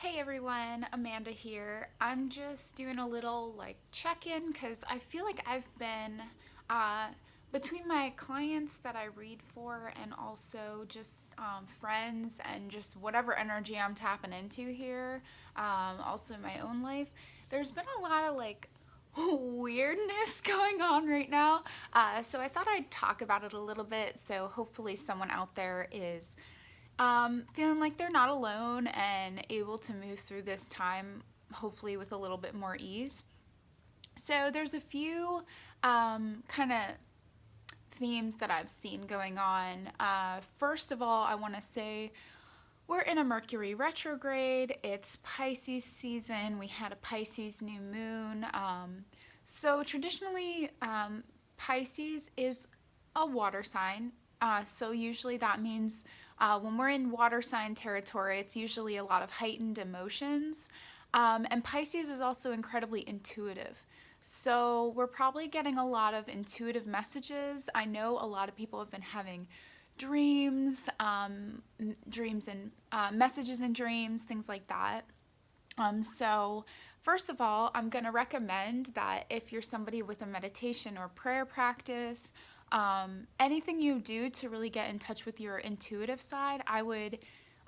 Hey everyone, Amanda here. I'm just doing a little check-in because I feel like I've been uh, between my clients that I read for and also just friends and just whatever energy I'm tapping into here, also in my own life. There's been a lot of weirdness going on right now. So I thought I'd talk about it a little bit so hopefully someone out there is feeling like they're not alone and able to move through this time, hopefully with a little bit more ease. So there's a few kind of themes that I've seen going on. First of all, I want to say we're in a Mercury retrograde. It's Pisces season. We had a Pisces new moon. So traditionally, Pisces is a water sign. So usually that means when we're in water sign territory, it's usually a lot of heightened emotions. And Pisces is also incredibly intuitive. So we're probably getting a lot of intuitive messages. I know a lot of people have been having dreams, dreams and messages in dreams, things like that. So, first of all, I'm going to recommend that if you're somebody with a meditation or prayer practice, anything you do to really get in touch with your intuitive side, I would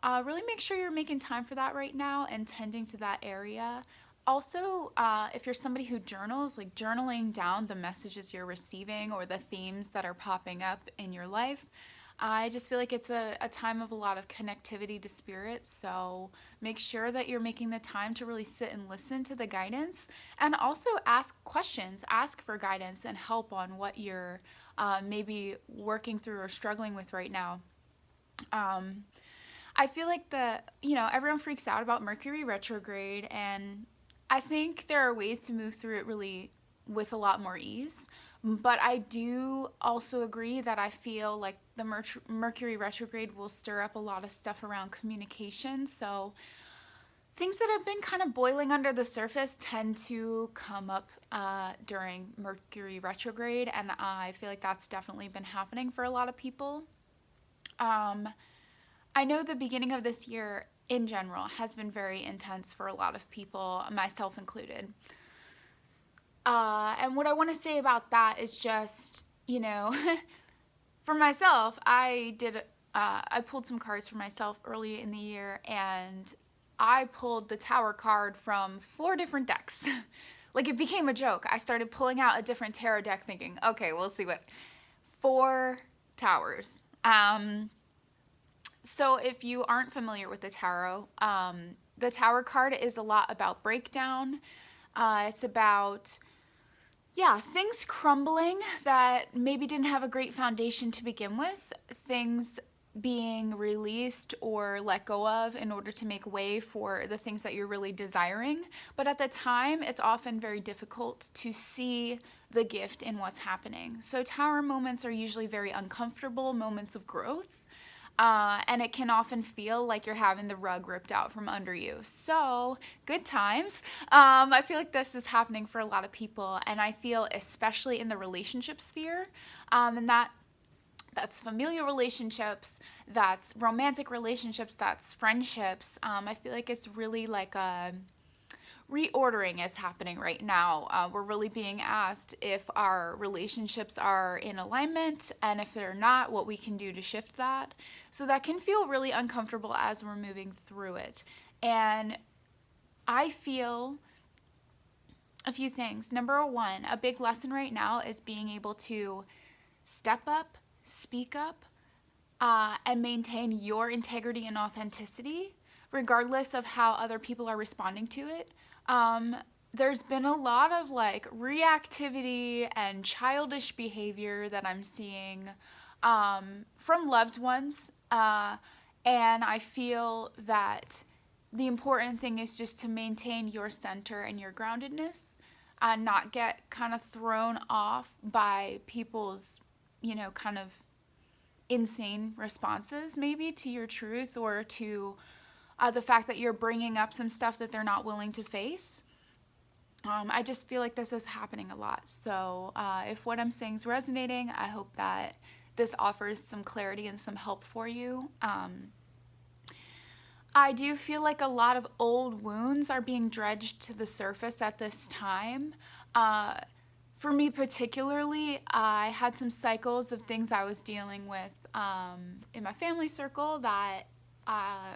really make sure you're making time for that right now and tending to that area. Also, if you're somebody who journals, like journaling down the messages you're receiving or the themes that are popping up in your life, I just feel like it's a time of a lot of connectivity to spirit. So make sure that you're making the time to really sit and listen to the guidance and also ask questions, ask for guidance and help on what you're maybe working through or struggling with right now. Um, I feel like everyone freaks out about Mercury retrograde, and I think there are ways to move through it really with a lot more ease. But I do also agree that I feel like the Mercury retrograde will stir up a lot of stuff around communication. So things that have been kind of boiling under the surface tend to come up during Mercury retrograde, and I feel like that's definitely been happening for a lot of people. Um, I know the beginning of this year in general has been very intense for a lot of people, myself included. And what I want to say about that is just, for myself, I pulled some cards for myself early in the year, and I pulled the Tower card from 4 different decks. Like it became a joke. I started pulling out a different tarot deck, thinking, okay, we'll see what 4 towers. So if you aren't familiar with the Tower card is a lot about breakdown. It's about things crumbling that maybe didn't have a great foundation to begin with, things being released or let go of in order to make way for the things that you're really desiring. But at the time, it's often very difficult to see the gift in what's happening. So, tower moments are usually very uncomfortable moments of growth. And it can often feel like you're having the rug ripped out from under you. So, good times. I feel like this is happening for a lot of people, and I feel especially in the relationship sphere, and that's familial relationships, that's romantic relationships, that's friendships. I feel like it's really like a reordering is happening right now. We're really being asked if our relationships are in alignment, and if they're not, what we can do to shift that. So that can feel really uncomfortable as we're moving through it. And I feel a few things. Number one, a big lesson right now is being able to step up, speak up, and maintain your integrity and authenticity, regardless of how other people are responding to it. There's been a lot of reactivity and childish behavior that I'm seeing from loved ones. And I feel that the important thing is just to maintain your center and your groundedness and not get kind of thrown off by people's, kind of insane responses maybe to your truth or to the fact that you're bringing up some stuff that they're not willing to face. I just feel like this is happening a lot. So if what I'm saying is resonating, I hope that this offers some clarity and some help for you. I do feel like a lot of old wounds are being dredged to the surface at this time. Uh, for me, particularly, I had some cycles of things I was dealing with in my family circle that uh,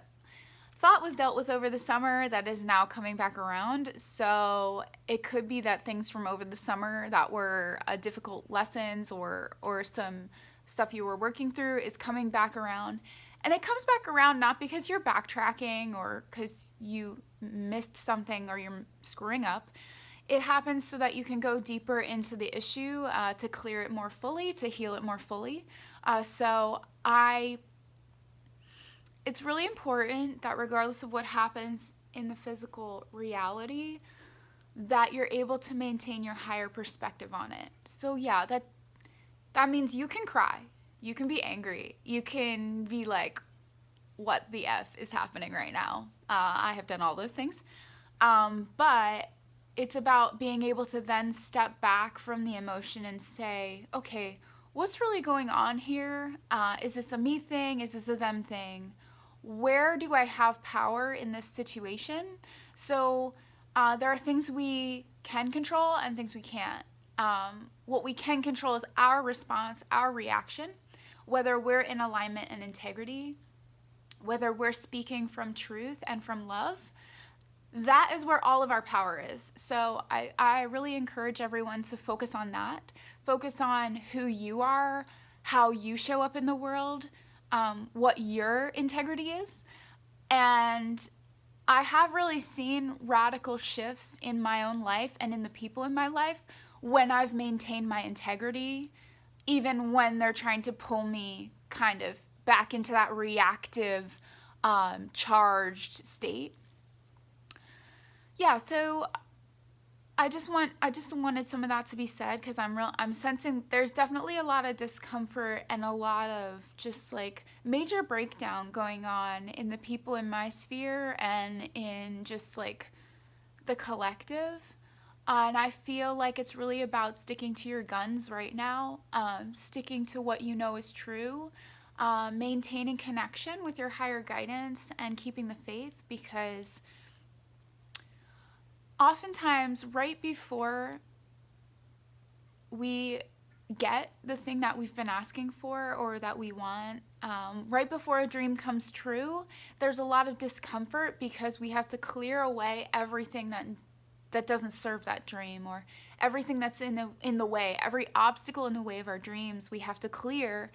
thought was dealt with over the summer that is now coming back around. So it could be that things from over the summer that were difficult lessons or some stuff you were working through is coming back around. And it comes back around not because you're backtracking or because you missed something or you're screwing up. It happens so that you can go deeper into the issue to clear it more fully, to heal it more fully. So it's really important that regardless of what happens in the physical reality, that you're able to maintain your higher perspective on it. So yeah, that means you can cry, you can be angry, you can be like, what the F is happening right now? I have done all those things. But it's about being able to then step back from the emotion and say, okay, what's really going on here? Is this a me thing? Is this a them thing? Where do I have power in this situation? So there are things we can control and things we can't. What we can control is our response, our reaction, whether we're in alignment and integrity, whether we're speaking from truth and from love. That is where all of our power is. So I really encourage everyone to focus on that. Focus on who you are, how you show up in the world, what your integrity is. And I have really seen radical shifts in my own life and in the people in my life when I've maintained my integrity, even when they're trying to pull me kind of back into that reactive, charged state. Yeah, so I just wanted some of that to be said because I'm sensing there's definitely a lot of discomfort and a lot of just like major breakdown going on in the people in my sphere and in just like the collective. And I feel like it's really about sticking to your guns right now, sticking to what you know is true, maintaining connection with your higher guidance and keeping the faith, because oftentimes right before we get the thing that we've been asking for or that we want, right before a dream comes true, there's a lot of discomfort because we have to clear away everything that doesn't serve that dream, or everything that's in the way, every obstacle in the way of our dreams we have to clear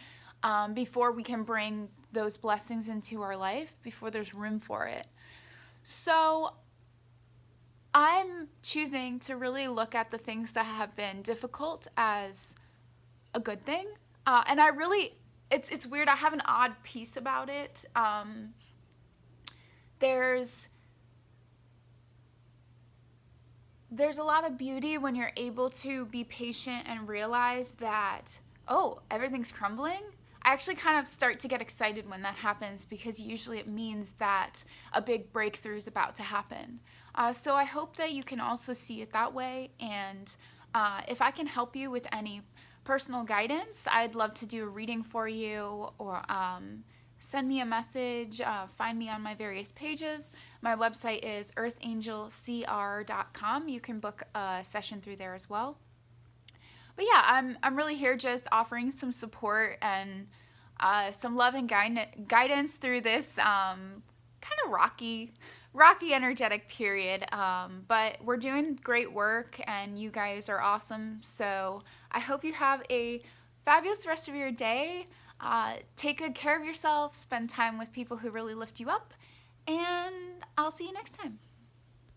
before we can bring those blessings into our life, before there's room for it. So I'm choosing to really look at the things that have been difficult as a good thing. And I really, it's weird. I have an odd piece about it. There's a lot of beauty when you're able to be patient and realize that, oh, everything's crumbling. I actually kind of start to get excited when that happens because usually it means that a big breakthrough is about to happen. So I hope that you can also see it that way. And if I can help you with any personal guidance, I'd love to do a reading for you, or send me a message, find me on my various pages. My website is earthangelcr.com. You can book a session through there as well. But yeah, I'm really here just offering some support and some love and guidance through this kind of rocky energetic period. But we're doing great work and you guys are awesome. So I hope you have a fabulous rest of your day. Take good care of yourself, spend time with people who really lift you up, and I'll see you next time.